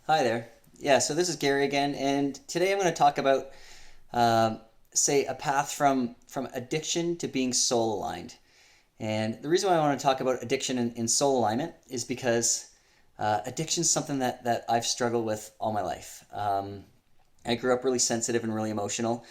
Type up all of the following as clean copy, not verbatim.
Hi there. Yeah, so this is Gary again, and today I'm going to talk about, say, a path from addiction to being soul aligned. And the reason why I want to talk about addiction and soul alignment is because addiction is something that I've struggled with all my life. I grew up really sensitive and really emotional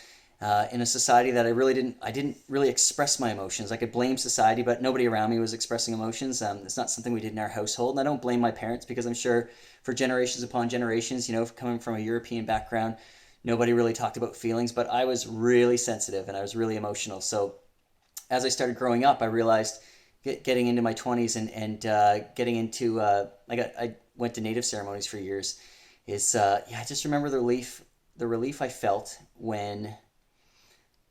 in a society that I didn't really express my emotions. I could blame society, but nobody around me was expressing emotions. It's not something we did in our household. And I don't blame my parents because I'm sure for generations upon generations, coming from a European background, nobody really talked about feelings, but I was really sensitive and I was really emotional. So as I started growing up, I realized getting into my 20s and getting into, I went to native ceremonies for years is, yeah, I just remember the relief I felt when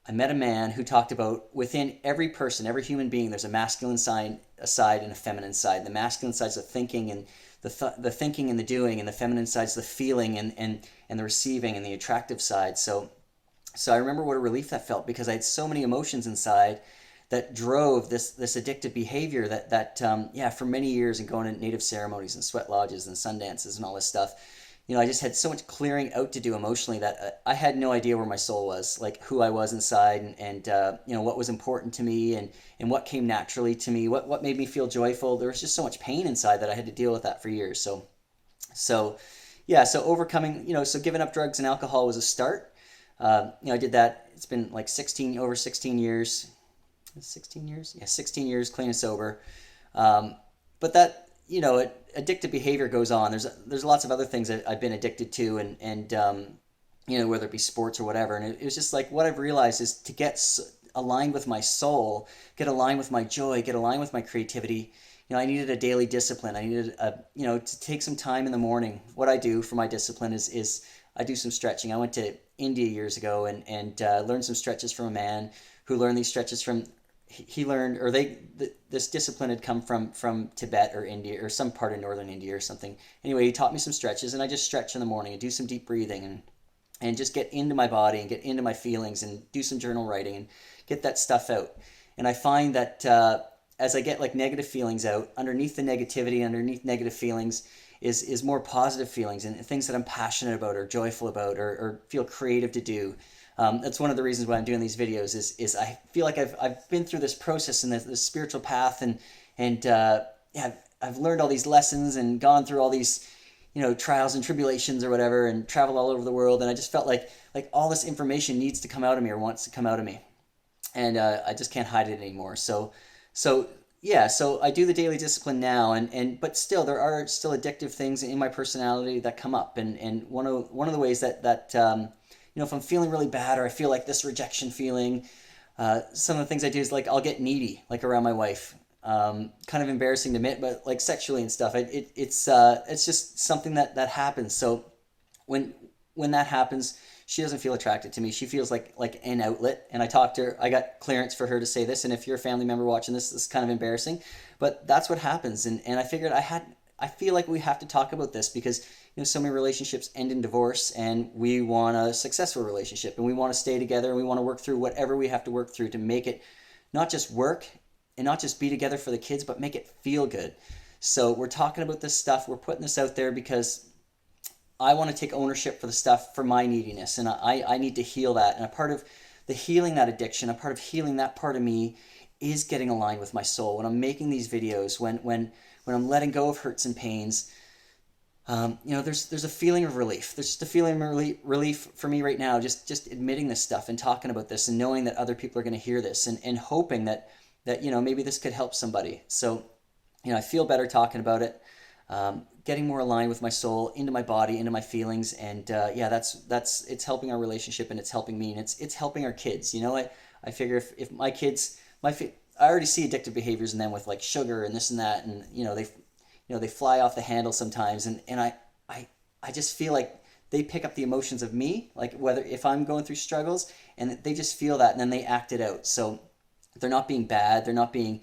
I met a man who talked about within every person, every human being, there's a side and a feminine side. The masculine side's the thinking and the thinking and the doing, and the feminine side's the feeling and the receiving and the attractive side. So I remember what a relief that felt because I had so many emotions inside that drove this addictive behavior that yeah, for many years and going to native ceremonies and sweat lodges and sun dances and all this stuff, I just had so much clearing out to do emotionally that I had no idea where my soul was, like who I was inside, and what was important to me, and what came naturally to me, what made me feel joyful. There was just so much pain inside that I had to deal with that for years. So yeah, so overcoming, so giving up drugs and alcohol was a start. I did that. It's been like 16 years, 16 years, yeah, 16 years clean and sober. But that, addictive behavior goes on. There's lots of other things that I've been addicted to, and whether it be sports or whatever. And it was just like what I've realized is to get aligned with my soul, get aligned with my joy, get aligned with my creativity. I needed a daily discipline. I needed to take some time in the morning. What I do for my discipline is I do some stretching. I went to India years ago and learned some stretches from a man who learned these stretches from he learned, or this discipline had come from Tibet or India or some part of northern India or something. Anyway, he taught me some stretches, and I just stretch in the morning and do some deep breathing and just get into my body and get into my feelings and do some journal writing and get that stuff out. And I find that as I get like negative feelings out, underneath the negativity, underneath negative feelings is more positive feelings and things that I'm passionate about or joyful about or feel creative to do. That's one of the reasons why I'm doing these videos is I feel like I've been through this process and this spiritual path and yeah, I've learned all these lessons and gone through all these trials and tribulations or whatever and traveled all over the world, and I just felt like all this information needs to come out of me or wants to come out of me, and I just can't hide it anymore. So yeah, so I do the daily discipline now, and but still there are still addictive things in my personality that come up, and one of the ways that if I'm feeling really bad or I feel like this rejection feeling, some of the things I do is like I'll get needy, like around my wife. Kind of embarrassing to admit, but like sexually and stuff. It's just something that happens. So when when that happens, she doesn't feel attracted to me. She feels like an outlet. And I talked to her. I got clearance for her to say this. And if you're a family member watching this, this is kind of embarrassing, but that's what happens. And I figured I feel like we have to talk about this because so many relationships end in divorce, and we want a successful relationship, and we want to stay together, and we want to work through whatever we have to work through to make it not just work and not just be together for the kids, but make it feel good. So we're talking about this stuff. We're putting this out there because I want to take ownership for the stuff for my neediness, and I need to heal that. And a part of the healing that addiction, a part of healing that part of me, is getting aligned with my soul. When I'm making these videos, when I'm letting go of hurts and pains, there's a feeling of relief. There's just a feeling of relief for me right now, just admitting this stuff and talking about this and knowing that other people are going to hear this, and hoping that maybe this could help somebody. So I feel better talking about it, getting more aligned with my soul, into my body, into my feelings, and yeah, that's it's helping our relationship, and it's helping me, and it's helping our kids. I figure if my kids, I already see addictive behaviors in them with like sugar and this and that, and they fly off the handle sometimes, and I just feel like they pick up the emotions of me, like whether if I'm going through struggles, and they just feel that, and then they act it out. So they're not being bad, they're not being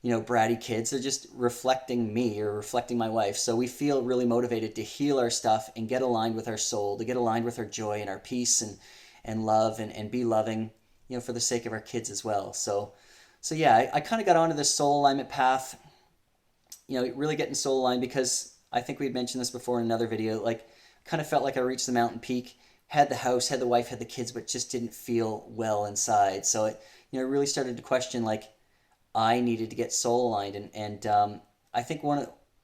bratty kids. They're just reflecting me or reflecting my wife. So we feel really motivated to heal our stuff and get aligned with our soul, to get aligned with our joy and our peace and love and be loving, for the sake of our kids as well. So yeah, I kind of got onto this soul alignment path, really getting soul aligned because I think we'd mentioned this before in another video. Like, kind of felt like I reached the mountain peak, had the house, had the wife, had the kids, but just didn't feel well inside. So it, really started to question, like, I needed to get soul aligned. And I think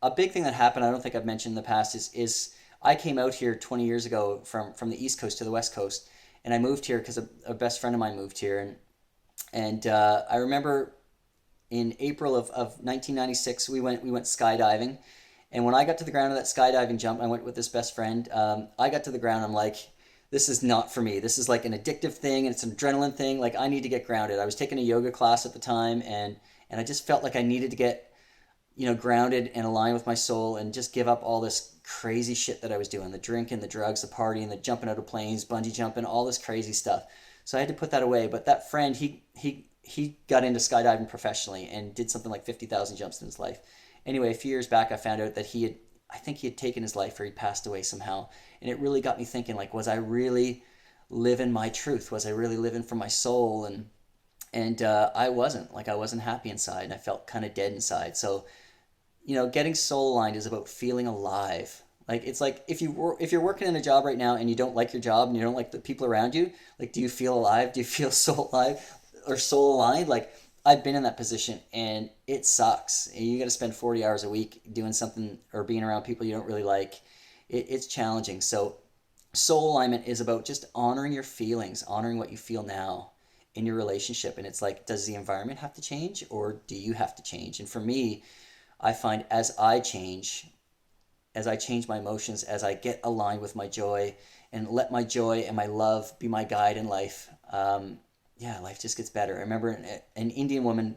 a big thing that happened, I don't think I've mentioned in the past, is I came out here 20 years ago from the East Coast to the West Coast, and I moved here because a best friend of mine moved here, and I remember in April of 1996 we went skydiving, and when I got to the ground of that skydiving jump, I went with this best friend. I got to the ground, I'm like, this is not for me. This is like an addictive thing, and it's an adrenaline thing. Like, I need to get grounded. I was taking a yoga class at the time, and I just felt like I needed to get grounded and aligned with my soul and just give up all this crazy shit that I was doing, the drinking, the drugs, the partying, the jumping out of planes, bungee jumping, all this crazy stuff. So I had to put that away. But that friend, he got into skydiving professionally and did something like 50,000 jumps in his life. Anyway, a few years back, I found out that I think he had taken his life, or he passed away somehow. And it really got me thinking, like, was I really living my truth? Was I really living for my soul? And I wasn't. Like, I wasn't happy inside, and I felt kind of dead inside. So, getting soul aligned is about feeling alive. Like, it's like if you're working in a job right now and you don't like your job and you don't like the people around you, like, do you feel alive? Do you feel soul alive or soul aligned? Like, I've been in that position, and it sucks. You got to spend 40 hours a week doing something or being around people you don't really like. It's challenging. So soul alignment is about just honoring your feelings, honoring what you feel now in your relationship. And it's like, does the environment have to change, or do you have to change? And for me, I find as I change my emotions, as I get aligned with my joy and let my joy and my love be my guide in life, life just gets better. I remember an Indian woman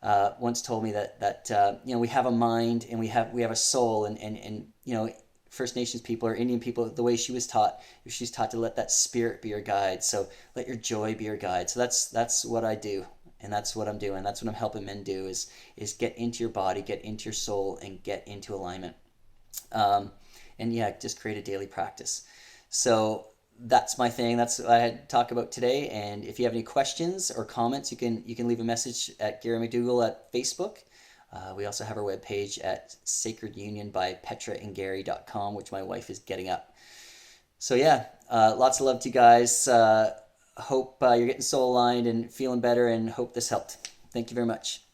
once told me that we have a mind and we have a soul, and First Nations people or Indian people, the way she's taught to let that spirit be your guide. So let your joy be your guide. So that's what I do. And that's what I'm doing. That's what I'm helping men do is get into your body, get into your soul, and get into alignment. Just create a daily practice. So that's my thing. That's what I had to talk about today. And if you have any questions or comments, you can leave a message at Gary MacDougall at Facebook. We also have our webpage at sacredunionbypetraandgary.com, which my wife is getting up. So lots of love to you guys. Hope you're getting soul aligned and feeling better, and hope this helped. Thank you very much.